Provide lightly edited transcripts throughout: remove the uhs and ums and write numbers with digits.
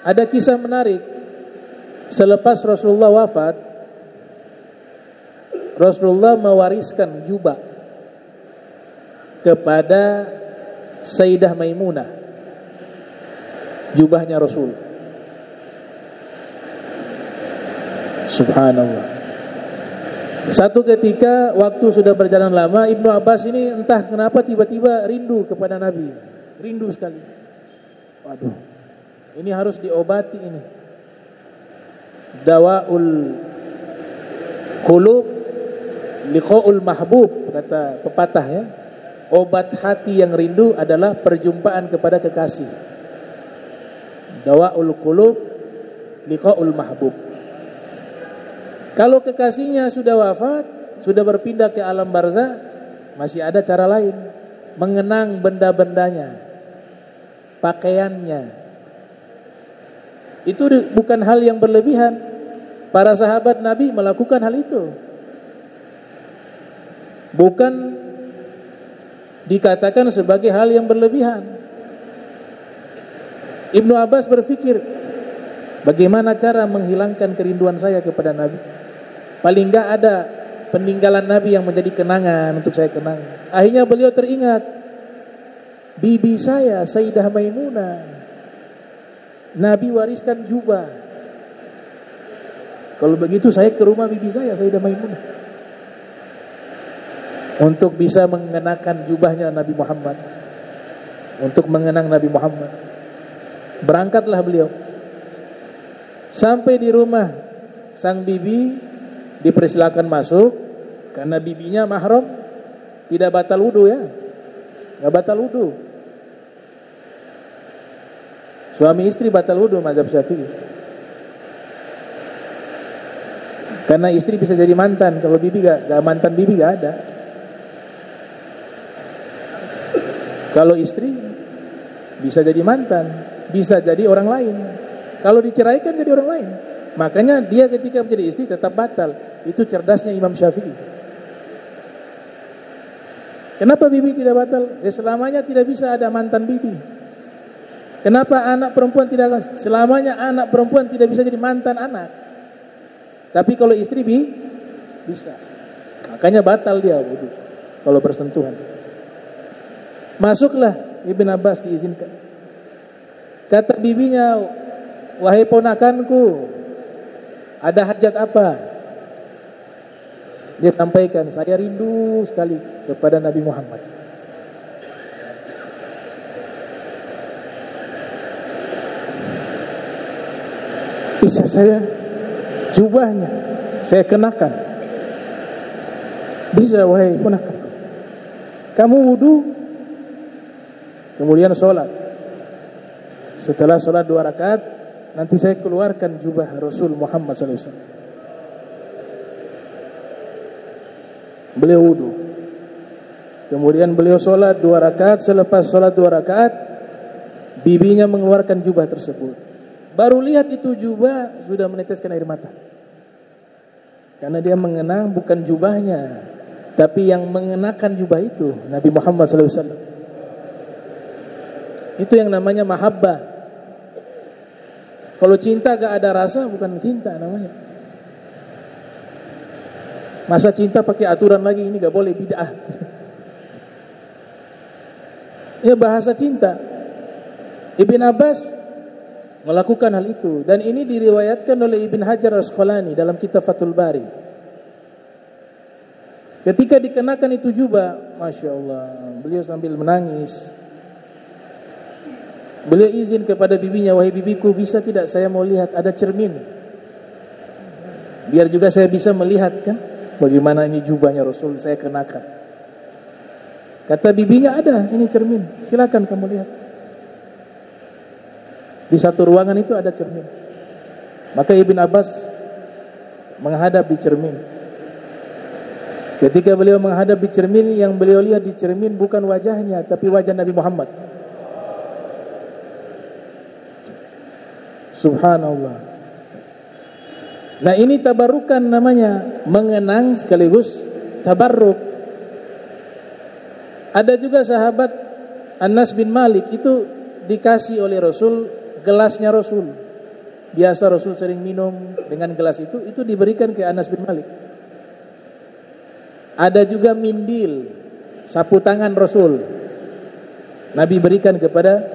Ada kisah menarik. Selepas Rasulullah wafat, Rasulullah mewariskan jubah kepada Sayyidah Maimunah, jubahnya Rasul. Subhanallah. Satu ketika waktu sudah berjalan lama, Ibnu Abbas ini entah kenapa tiba-tiba rindu kepada Nabi. Rindu sekali. Waduh, ini harus diobati ini. Dawaul qulub liqaul mahbub, kata pepatah ya. Obat hati yang rindu adalah perjumpaan kepada kekasih. Dawaul qulub liqaul mahbub. Kalau kekasihnya sudah wafat, sudah berpindah ke alam barzah, masih ada cara lain, mengenang benda-bendanya, pakaiannya. Itu bukan hal yang berlebihan. Para sahabat Nabi melakukan hal itu. Bukan dikatakan sebagai hal yang berlebihan. Ibnu Abbas berpikir, bagaimana cara menghilangkan kerinduan saya kepada Nabi? Paling enggak ada peninggalan Nabi yang menjadi kenangan untuk saya kenang. Akhirnya beliau teringat, bibi saya Sayyidah Maimunah, Nabi wariskan jubah. Kalau begitu saya ke rumah bibi saya Sayyidah Maimunah untuk bisa mengenakan jubahnya Nabi Muhammad, untuk mengenang Nabi Muhammad. Berangkatlah beliau. Sampai di rumah sang bibi, dipersilakan masuk karena bibinya mahram, tidak batal wudu ya, nggak batal wudu. Suami istri batal wudu mazhab Syafi'i. Karena istri bisa jadi mantan, kalau bibi gak mantan bibi gak ada. Kalau istri bisa jadi mantan, bisa jadi orang lain. Kalau diceraikan jadi orang lain. Makanya dia ketika menjadi istri tetap batal. Itu cerdasnya Imam Syafi'i. Kenapa bibi tidak batal? Ya selamanya tidak bisa ada mantan bibi. Kenapa anak perempuan tidak? Selamanya anak perempuan tidak bisa jadi mantan anak. Tapi kalau istri bisa. Makanya batal dia wudu kalau bersentuhan. Masuklah Ibn Abbas, diizinkan. Kata bibinya, wahai ponakanku, ada hajat apa? Dia sampaikan, saya rindu sekali kepada Nabi Muhammad. Bisa saya jubahnya saya kenakan? Bisa wahai ponakan. Kamu wudu, kemudian sholat. Setelah sholat 2 rakaat, nanti saya keluarkan jubah Rasul Muhammad SAW. Beliau wudu, kemudian beliau sholat 2 rakaat. Selepas sholat 2 rakaat, bibinya mengeluarkan jubah tersebut. Baru lihat itu jubah, sudah meneteskan air mata. Karena dia mengenang bukan jubahnya, tapi yang mengenakan jubah itu Nabi Muhammad SAW. Itu yang namanya mahabbah. Kalau cinta gak ada rasa, bukan cinta namanya. Masa cinta pakai aturan lagi, ini gak boleh, bid'ah. Ya bahasa cinta. Ibn Abbas melakukan hal itu, dan ini diriwayatkan oleh Ibn Hajar Al-Asqalani dalam kitab Fathul Bari. Ketika dikenakan itu jubah, Masya Allah, beliau sambil menangis. Beliau izin kepada bibinya, wahai bibiku, bisa tidak saya mau lihat, ada cermin, biar juga saya bisa melihat kan bagaimana ini jubahnya Rasul saya kenakan. Kata bibinya, ada ini cermin, silakan kamu lihat. Di satu ruangan itu ada cermin. Maka Ibn Abbas menghadap di cermin. Ketika beliau menghadap di cermin, yang beliau lihat di cermin bukan wajahnya, tapi wajah Nabi Muhammad. Subhanallah. Nah ini tabarukan namanya, mengenang sekaligus tabarruk. Ada juga sahabat Anas bin Malik itu dikasih oleh Rasul gelasnya Rasul. Biasa Rasul sering minum dengan gelas itu diberikan ke Anas bin Malik. Ada juga mindil, sapu tangan Rasul. Nabi berikan kepada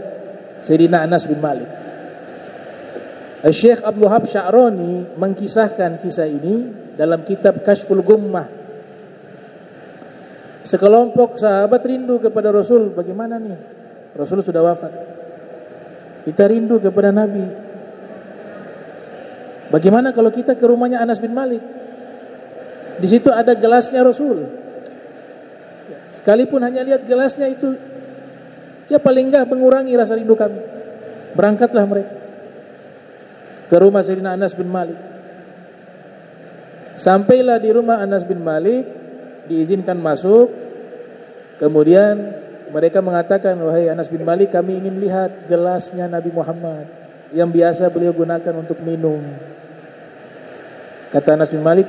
Sayyidina Anas bin Malik. Syekh Abdul Wahab Sya'rani mengkisahkan kisah ini dalam kitab Kashful Gummah. Sekelompok sahabat rindu kepada Rasul. Bagaimana nih? Rasul sudah wafat. Kita rindu kepada Nabi. Bagaimana kalau kita ke rumahnya Anas bin Malik? Di situ ada gelasnya Rasul. Sekalipun hanya lihat gelasnya itu, ya paling enggak mengurangi rasa rindu kami. Berangkatlah mereka ke rumah Sayyidina Anas bin Malik. Sampailah di rumah Anas bin Malik, diizinkan masuk. Kemudian mereka mengatakan, wahai Anas bin Malik, kami ingin lihat gelasnya Nabi Muhammad yang biasa beliau gunakan untuk minum. Kata Anas bin Malik,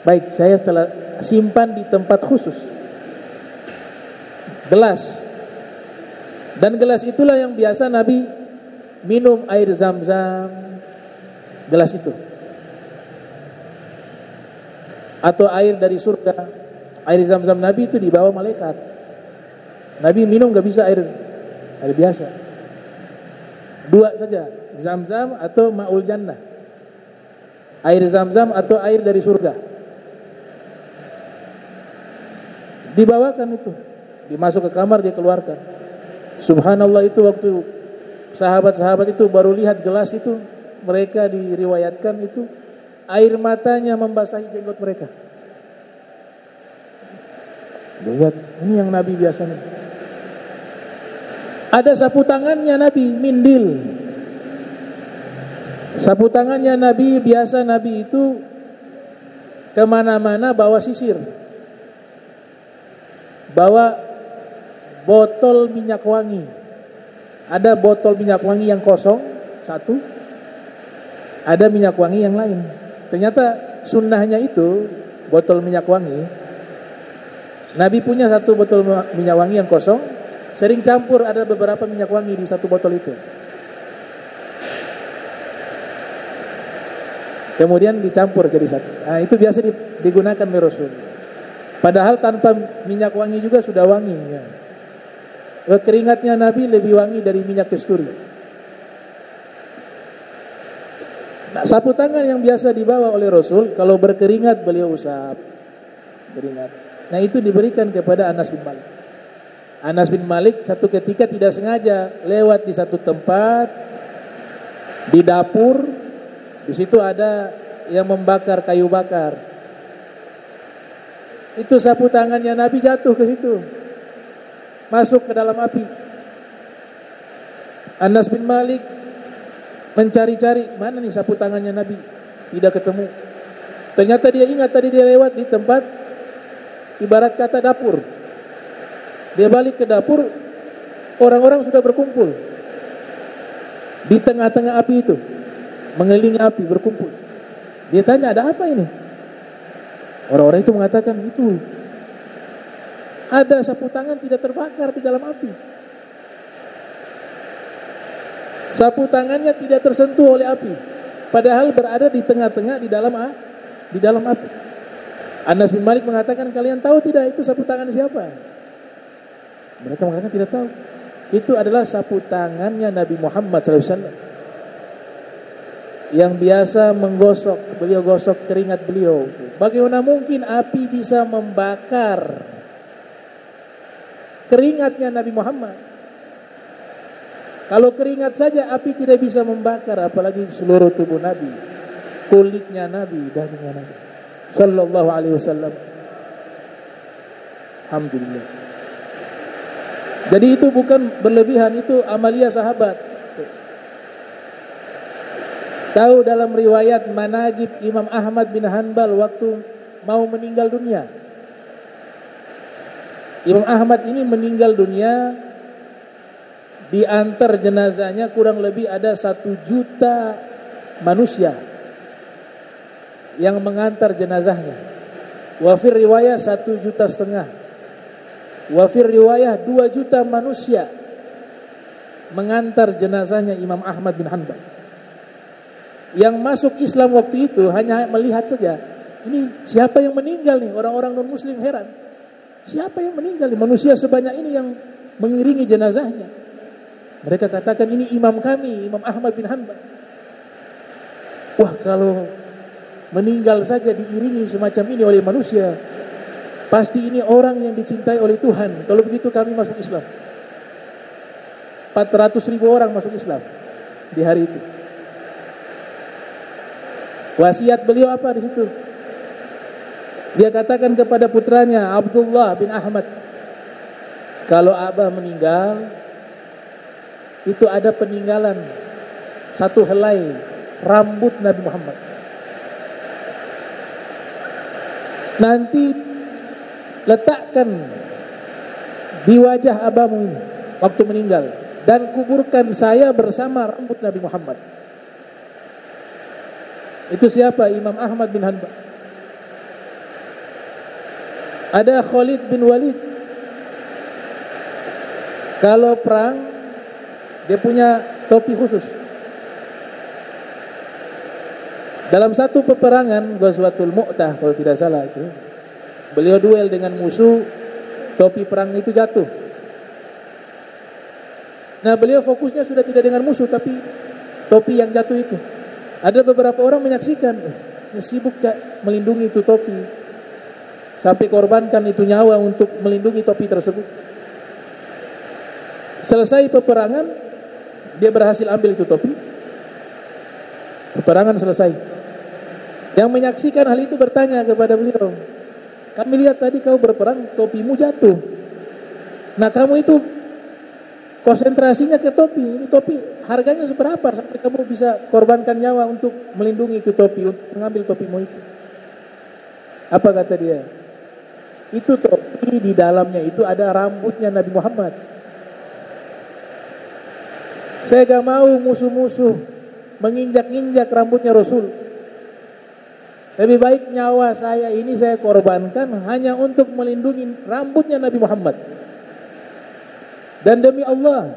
baik, saya telah simpan di tempat khusus gelas. Dan gelas itulah yang biasa Nabi minum air zam-zam. Gelas itu atau air dari surga. Air zam-zam Nabi itu dibawa malaikat. Nabi minum gak bisa air biasa. Dua saja, zam-zam atau ma'ul jannah. Air zam-zam atau air dari surga. Dibawakan itu, dimasuk ke kamar, dia keluarkan. Subhanallah, itu waktu sahabat-sahabat itu baru lihat gelas itu, mereka diriwayatkan itu air matanya membasahi jenggot mereka. Lihat, ini yang Nabi biasanya. Ada sapu tangannya Nabi, mindil. Sapu tangannya Nabi, biasa Nabi itu kemana-mana bawa sisir, bawa botol minyak wangi. Ada botol minyak wangi yang kosong satu, ada minyak wangi yang lain. Ternyata sunnahnya itu botol minyak wangi, Nabi punya satu botol minyak wangi yang kosong, sering campur ada beberapa minyak wangi di satu botol itu. Kemudian dicampur jadi satu. Nah, itu biasa digunakan oleh Rasul. Padahal tanpa minyak wangi juga sudah wangi. Ya. Keringatnya Nabi lebih wangi dari minyak kasturi. Nah, sapu tangan yang biasa dibawa oleh Rasul, kalau berkeringat beliau usap keringat. Nah, itu diberikan kepada Anas bin Malik. Anas bin Malik satu ketika tidak sengaja lewat di satu tempat di dapur. Di situ ada yang membakar kayu bakar. Itu sapu tangannya Nabi jatuh ke situ, masuk ke dalam api. Anas bin Malik mencari-cari, mana nih sapu tangannya Nabi, tidak ketemu. Ternyata dia ingat tadi dia lewat di tempat ibarat kata dapur. Dia balik ke dapur, orang-orang sudah berkumpul di tengah-tengah api itu, mengelilingi api berkumpul. Dia tanya, ada apa ini? Orang-orang itu mengatakan, itu ada sapu tangan tidak terbakar di dalam api. Sapu tangannya tidak tersentuh oleh api, padahal berada di tengah-tengah di dalam api. Anas bin Malik mengatakan, kalian tahu tidak itu sapu tangan siapa? Mereka mengatakan tidak tahu. Itu adalah sapu tangannya Nabi Muhammad SAW yang biasa menggosok, beliau gosok keringat beliau. Bagaimana mungkin api bisa membakar keringatnya Nabi Muhammad? Kalau keringat saja api tidak bisa membakar, apalagi seluruh tubuh Nabi, kulitnya Nabi, dagingnya Nabi sallallahu alaihi wasallam. Alhamdulillah. Jadi itu bukan berlebihan, itu amalia sahabat. Tahu dalam riwayat Manaqib Imam Ahmad bin Hanbal waktu mau meninggal dunia. Imam Ahmad ini meninggal dunia, diantar jenazahnya kurang lebih ada 1 juta manusia yang mengantar jenazahnya. Wa fi riwayat 1,5 juta. Wa fir riwayah 2 juta manusia mengantar jenazahnya Imam Ahmad bin Hanbal. Yang masuk Islam waktu itu hanya melihat saja. Ini siapa yang meninggal nih? Orang-orang non-muslim heran. Siapa yang meninggal nih? Manusia sebanyak ini yang mengiringi jenazahnya. Mereka katakan ini imam kami, Imam Ahmad bin Hanbal. Wah, kalau meninggal saja diiringi semacam ini oleh manusia, pasti ini orang yang dicintai oleh Tuhan. Kalau begitu kami masuk Islam. 400.000 orang masuk Islam di hari itu. Wasiat beliau apa di situ? Dia katakan kepada putranya Abdullah bin Ahmad, kalau Abah meninggal, itu ada peninggalan 1 helai rambut Nabi Muhammad. Nanti letakkan di wajah Abahmu ini waktu meninggal, dan kuburkan saya bersama rambut Nabi Muhammad. Itu siapa? Imam Ahmad bin Hanbal. Ada Khalid bin Walid. Kalau perang, dia punya topi khusus. Dalam satu peperangan Ghazwatul Mu'tah kalau tidak salah itu, beliau duel dengan musuh, topi perang itu jatuh. Nah, beliau fokusnya sudah tidak dengan musuh, tapi topi yang jatuh itu. Ada beberapa orang menyaksikan, sibuk melindungi itu topi, sampai korbankan itu nyawa untuk melindungi topi tersebut. Selesai peperangan, dia berhasil ambil itu topi. Peperangan selesai. Yang menyaksikan hal itu bertanya kepada beliau, kami lihat tadi kau berperang, topimu jatuh. Nah, kamu itu konsentrasinya ke topi. Ini topi harganya seberapa sampai kamu bisa korbankan nyawa untuk melindungi itu topi, untuk mengambil topimu itu? Apa kata dia? Itu topi, di dalamnya itu ada rambutnya Nabi Muhammad. Saya gak mau musuh-musuh menginjak-injak rambutnya Rasul. Lebih baik nyawa saya ini saya korbankan hanya untuk melindungi rambutnya Nabi Muhammad. Dan demi Allah,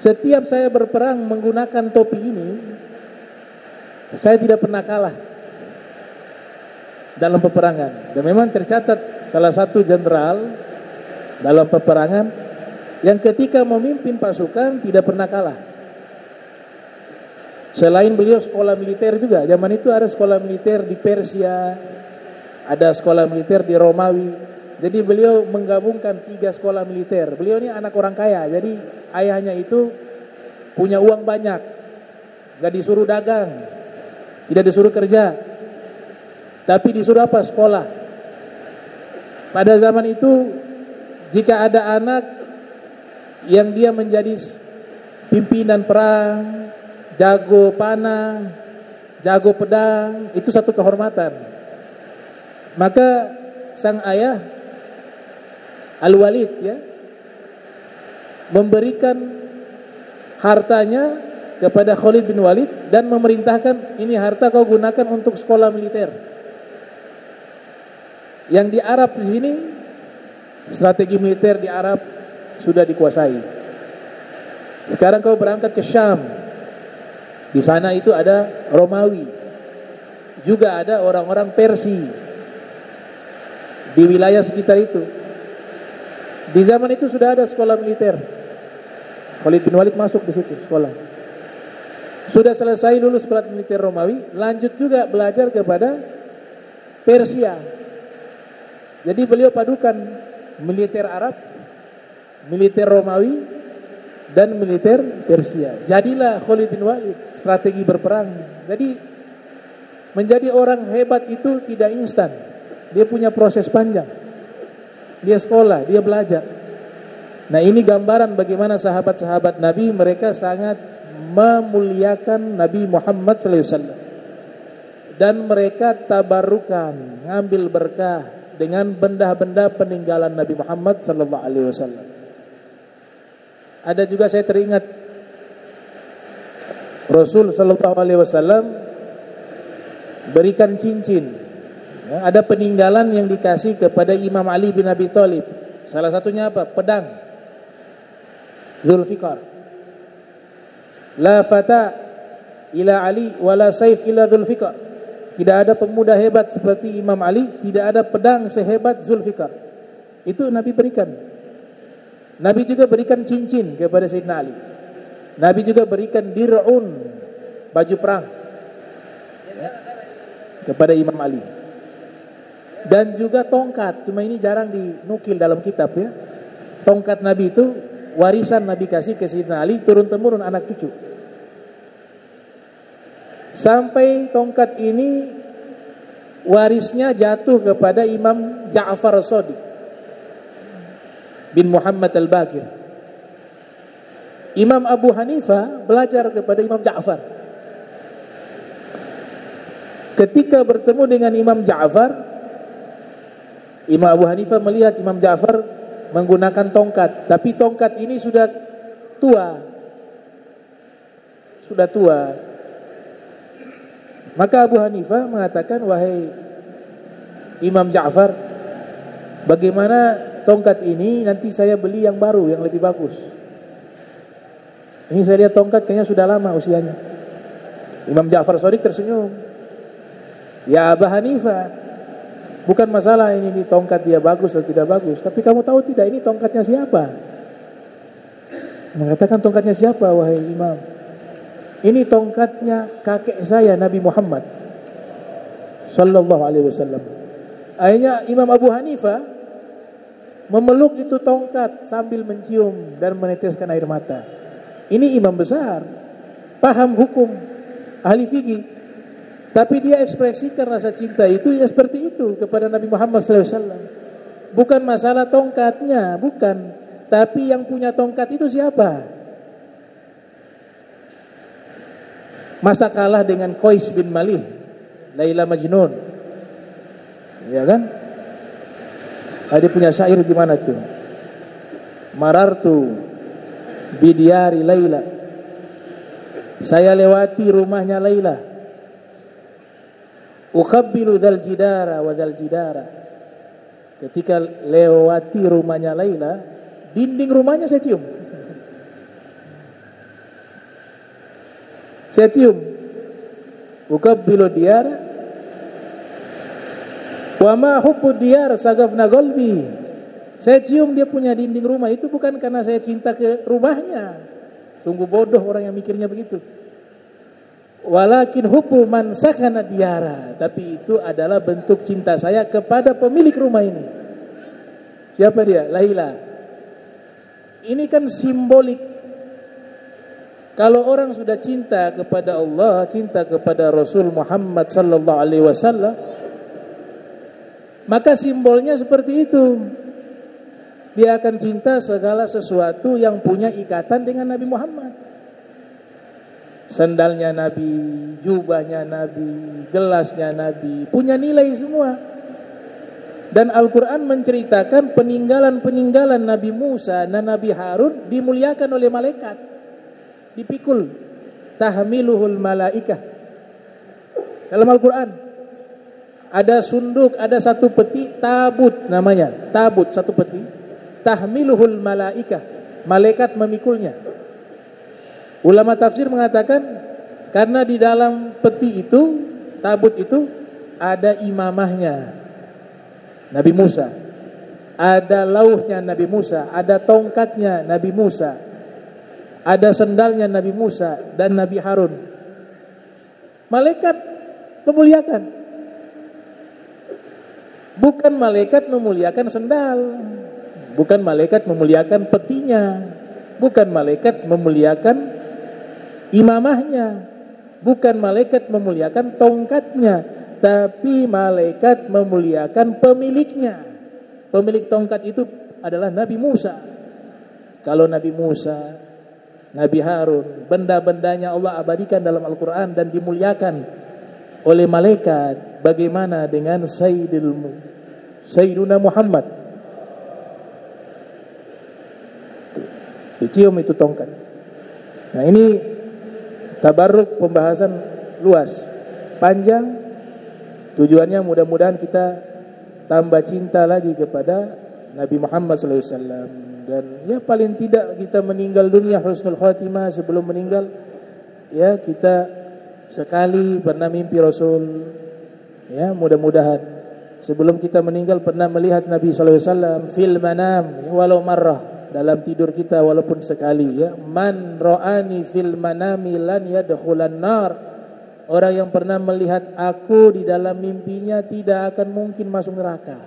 setiap saya berperang menggunakan topi ini, saya tidak pernah kalah dalam peperangan. Dan memang tercatat salah satu jenderal dalam peperangan yang ketika memimpin pasukan tidak pernah kalah. Selain beliau sekolah militer juga. Zaman itu ada sekolah militer di Persia, ada sekolah militer di Romawi. Jadi beliau menggabungkan 3 sekolah militer. Beliau ini anak orang kaya, jadi ayahnya itu punya uang banyak, gak disuruh dagang, tidak disuruh kerja, tapi disuruh apa? Sekolah. Pada zaman itu, jika ada anak yang dia menjadi pimpinan perang, jago panah, jago pedang, itu satu kehormatan. Maka sang ayah Al-Walid memberikan hartanya kepada Khalid bin Walid dan memerintahkan, ini harta kau gunakan untuk sekolah militer. Yang di Arab di sini, strategi militer di Arab sudah dikuasai. Sekarang kau berangkat ke Syam. Di sana itu ada Romawi. Juga ada orang-orang Persia di wilayah sekitar itu. Di zaman itu sudah ada sekolah militer. Khalid bin Walid masuk di situ sekolah. Sudah selesai lulus sekolah militer Romawi, lanjut juga belajar kepada Persia. Jadi beliau padukan militer Arab, militer Romawi, dan militer Persia. Jadilah Khalid bin Walid strategi berperang. Jadi menjadi orang hebat itu tidak instan. Dia punya proses panjang. Dia sekolah, dia belajar. Nah, ini gambaran bagaimana sahabat-sahabat Nabi, mereka sangat memuliakan Nabi Muhammad SAW. Dan mereka tabarukan, ngambil berkah dengan benda-benda peninggalan Nabi Muhammad SAW. Ada juga saya teringat Rasul SAW berikan cincin. Ya, ada peninggalan yang dikasih kepada Imam Ali bin Abi Thalib. Salah satunya apa? Pedang. Zulfikar. La fata ila Ali wala saif ila Zulfikar. Tidak ada pemuda hebat seperti Imam Ali, tidak ada pedang sehebat Zulfikar. Itu Nabi berikan. Nabi juga berikan cincin kepada Sayyidina Ali. Nabi juga berikan dir'un, baju perang, ya, kepada Imam Ali. Dan juga tongkat, cuma ini jarang dinukil dalam kitab ya. Tongkat Nabi itu warisan Nabi kasih ke Sayyidina Ali, turun-temurun anak cucu. Sampai tongkat ini warisnya jatuh kepada Imam Ja'far As-Shadiq bin Muhammad Al-Baqir. Imam Abu Hanifah belajar kepada Imam Ja'far. Ketika bertemu dengan Imam Ja'far, Imam Abu Hanifah melihat Imam Ja'far menggunakan tongkat, tapi tongkat ini sudah tua. Sudah tua. Maka Abu Hanifah mengatakan, wahai Imam Ja'far, bagaimana tongkat ini nanti saya beli yang baru, yang lebih bagus. Ini saya lihat tongkat kayaknya sudah lama usianya. Imam Ja'far Shadiq tersenyum. Ya Abu Hanifah, bukan masalah ini tongkat dia bagus atau tidak bagus, tapi kamu tahu tidak ini tongkatnya siapa? Mengatakan tongkatnya siapa wahai Imam? Ini tongkatnya kakek saya Nabi Muhammad sallallahu alaihi wasallam. Akhirnya Imam Abu Hanifah memeluk itu tongkat sambil mencium dan meneteskan air mata. Ini imam besar, paham hukum, ahli fikih, tapi dia ekspresikan rasa cinta itu ya seperti itu kepada Nabi Muhammad sallallahu alaihi wasallam. Bukan masalah tongkatnya, bukan, tapi yang punya tongkat itu siapa? Masa kalah dengan Qais bin Malih, Laila Majnun, ya kan? Dia punya syair gimana tuh? Marartu bidiyari Laila, saya lewati rumahnya Laila. Ukhabbilu dzal jidara wa dzal jidara. Ketika lewati rumahnya Laila, dinding rumahnya saya cium. Saya cium. Ukabbilu diyar wa ma hubbu diyar sagafna qalbi. Saya cium dia punya dinding rumah itu bukan karena saya cinta ke rumahnya. Sungguh bodoh orang yang mikirnya begitu. Walakin hubbu man sakana diyara, tapi itu adalah bentuk cinta saya kepada pemilik rumah ini. Siapa dia? Laila. Ini kan simbolik. Kalau orang sudah cinta kepada Allah, cinta kepada Rasul Muhammad sallallahu alaihi wasallam, maka simbolnya seperti itu. Dia akan cinta segala sesuatu yang punya ikatan dengan Nabi Muhammad. Sandalnya Nabi, jubahnya Nabi, gelasnya Nabi, punya nilai semua. Dan Al-Quran menceritakan peninggalan-peninggalan Nabi Musa dan Nabi Harun dimuliakan oleh malaikat. Dipikul, tahmiluhul malaikah. Dalam Al-Quran ada sunduk, ada satu peti, tabut namanya, tabut satu peti, tahmiluhul malaikah, malaikat memikulnya. Ulama tafsir mengatakan karena di dalam peti itu, tabut itu ada imamahnya Nabi Musa, ada lauhnya Nabi Musa, ada tongkatnya Nabi Musa, ada sendalnya Nabi Musa dan Nabi Harun. Malaikat memuliakan. Bukan malaikat memuliakan sendal, bukan malaikat memuliakan petinya, bukan malaikat memuliakan imamahnya, bukan malaikat memuliakan tongkatnya, tapi malaikat memuliakan pemiliknya. Pemilik tongkat itu adalah Nabi Musa. Kalau Nabi Musa, Nabi Harun, benda-bendanya Allah abadikan dalam Al-Quran dan dimuliakan oleh malaikat. Bagaimana dengan Sayyiduna Muhammad? Dicium itu tongkat. Nah ini tabarruk, pembahasan luas, panjang. Tujuannya mudah-mudahan kita tambah cinta lagi kepada Nabi Muhammad SAW. Dan ya paling tidak kita meninggal dunia husnul khatimah, sebelum meninggal ya kita sekali pernah mimpi Rasul. Ya, mudah-mudahan sebelum kita meninggal pernah melihat Nabi SAW fil manam, ya, walau marrah, dalam tidur kita walaupun sekali, ya. Man ra'ani fil manami lan yadkhulan nar. Orang yang pernah melihat aku di dalam mimpinya tidak akan mungkin masuk neraka.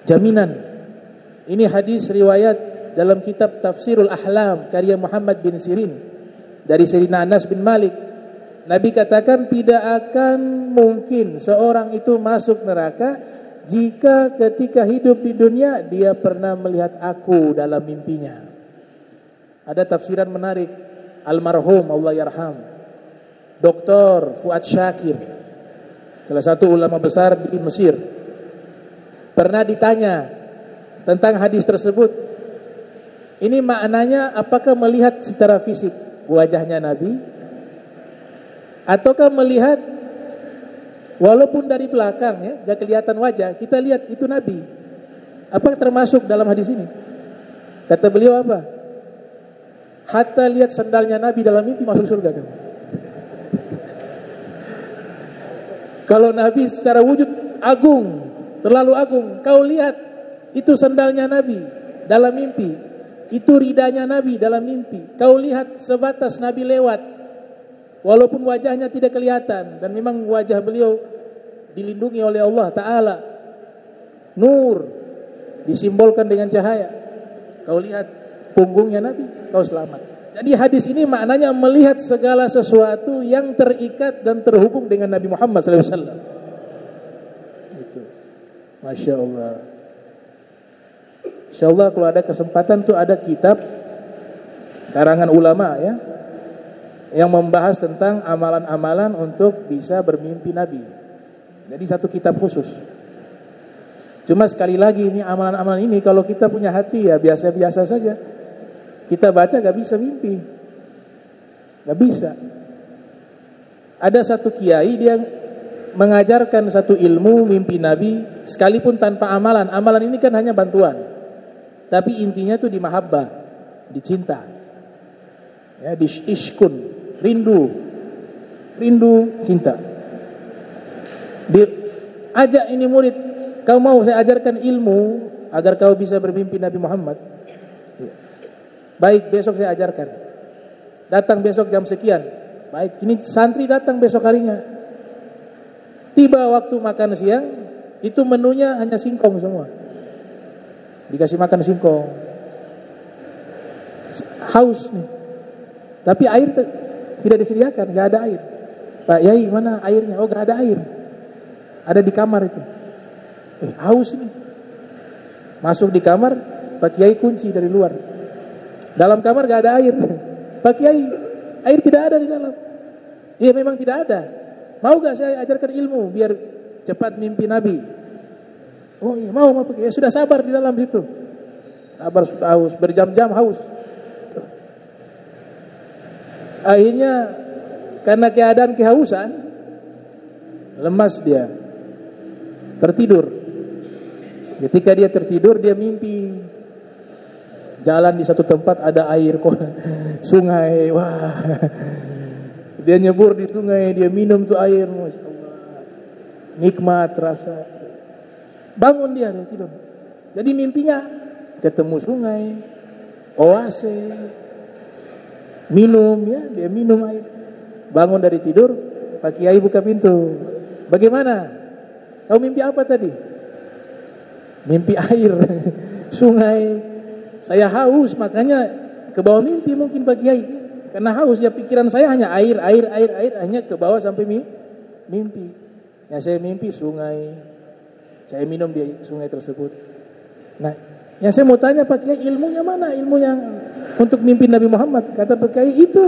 Jaminan. Ini hadis riwayat dalam kitab Tafsirul Ahlam karya Muhammad bin Sirin dari Sayyidina Anas bin Malik. Nabi katakan tidak akan mungkin seorang itu masuk neraka jika ketika hidup di dunia dia pernah melihat aku dalam mimpinya. Ada tafsiran menarik, almarhum Allah yarham Dr. Fuad Syakir, salah satu ulama besar di Mesir, pernah ditanya tentang hadis tersebut. Ini maknanya apakah melihat secara fisik wajahnya Nabi, ataukah melihat walaupun dari belakang, ya, gak kelihatan wajah, kita lihat itu Nabi. Apa termasuk dalam hadis ini? Kata beliau apa? Hatta lihat sandalnya Nabi dalam mimpi masuk surga kamu. Kalau Nabi secara wujud agung, terlalu agung, kau lihat itu sandalnya Nabi dalam mimpi, itu ridanya Nabi dalam mimpi, kau lihat sebatas Nabi lewat, walaupun wajahnya tidak kelihatan, dan memang wajah beliau dilindungi oleh Allah Ta'ala, nur, disimbolkan dengan cahaya, kau lihat punggungnya Nabi, kau selamat. Jadi hadis ini maknanya melihat segala sesuatu yang terikat dan terhubung dengan Nabi Muhammad SAW. Itu, Masya Allah. Insya Allah kalau ada kesempatan tuh ada kitab karangan ulama, ya, yang membahas tentang amalan-amalan untuk bisa bermimpi Nabi. Jadi satu kitab khusus. Cuma sekali lagi ini amalan-amalan ini kalau kita punya hati ya biasa-biasa saja. Kita baca gak bisa mimpi, gak bisa. Ada satu kiai dia mengajarkan satu ilmu mimpi Nabi sekalipun tanpa amalan. Amalan ini kan hanya bantuan, tapi intinya tuh di mahabbah, di cinta, ya, di ishkun, rindu cinta. Ajak ini murid, kau mau saya ajarkan ilmu agar kau bisa bermimpi Nabi Muhammad? Baik, besok saya ajarkan. Datang besok jam sekian. Baik, ini santri datang besok harinya. Tiba waktu makan siang, itu menunya hanya singkong semua. Dikasih makan singkong. Haus nih. Tapi air tidak disediakan, gak ada air. Pak Yai, mana airnya? Oh, gak ada air. Ada di kamar itu. Haus nih. Masuk di kamar, Pak Yai kunci dari luar. Dalam kamar gak ada air. Pak Kiai, air tidak ada di dalam. Iya, memang tidak ada. Mau gak saya ajarkan ilmu biar cepat mimpi Nabi? Oh iya, mau Pak Kiai. Ya, sudah sabar di dalam situ. Sabar, sudah haus, berjam-jam haus. Akhirnya karena keadaan kehausan, lemas dia, tertidur. Ketika dia tertidur, dia mimpi jalan di satu tempat ada air, sungai. Wah, dia nyebur di sungai, dia minum tuh air, Masya Allah, nikmat rasa. Bangun dia dari tidur. Jadi mimpinya ketemu sungai, oase, minum, ya, dia minum air. Bangun dari tidur, Pak Kiai buka pintu. Bagaimana? Kau mimpi apa tadi? Mimpi air, sungai. Saya haus, makanya ke bawah mimpi mungkin Pak Kiai. Karena haus, ya pikiran saya hanya air, hanya ke bawah sampai mimpi. Yang saya mimpi sungai, saya minum di sungai tersebut. Nah, yang saya mau tanya Pak Kiai, ilmunya mana? Ilmu yang untuk mimpi Nabi Muhammad. Kata Pak Kiai, itu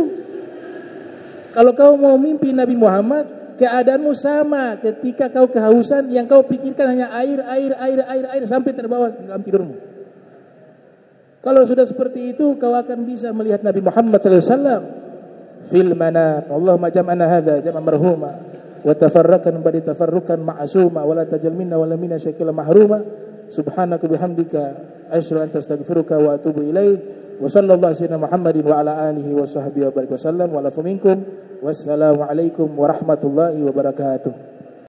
kalau kau mau mimpi Nabi Muhammad, keadaanmu sama ketika kau kehausan, yang kau pikirkan hanya air sampai terbawa dalam tidurmu. Kalau sudah seperti itu, kau akan bisa melihat Nabi Muhammad SAW fil manam. Allahumma jam'ana hadza jam'an marhuma wa tafarraqan ba'da tafarruqan ma'suma wa la tajal minna wa la minna syakila mahruma. Subhanaka bihamdika asyhadu an la ilaha illa anta astaghfiruka wa atubu ilaik. Wa sallallahu ala Muhammadin wa ala alihi wa sahbihi wa barik wasallam wa lafu minkum. Wassalamu alaikum warahmatullahi wabarakatuh.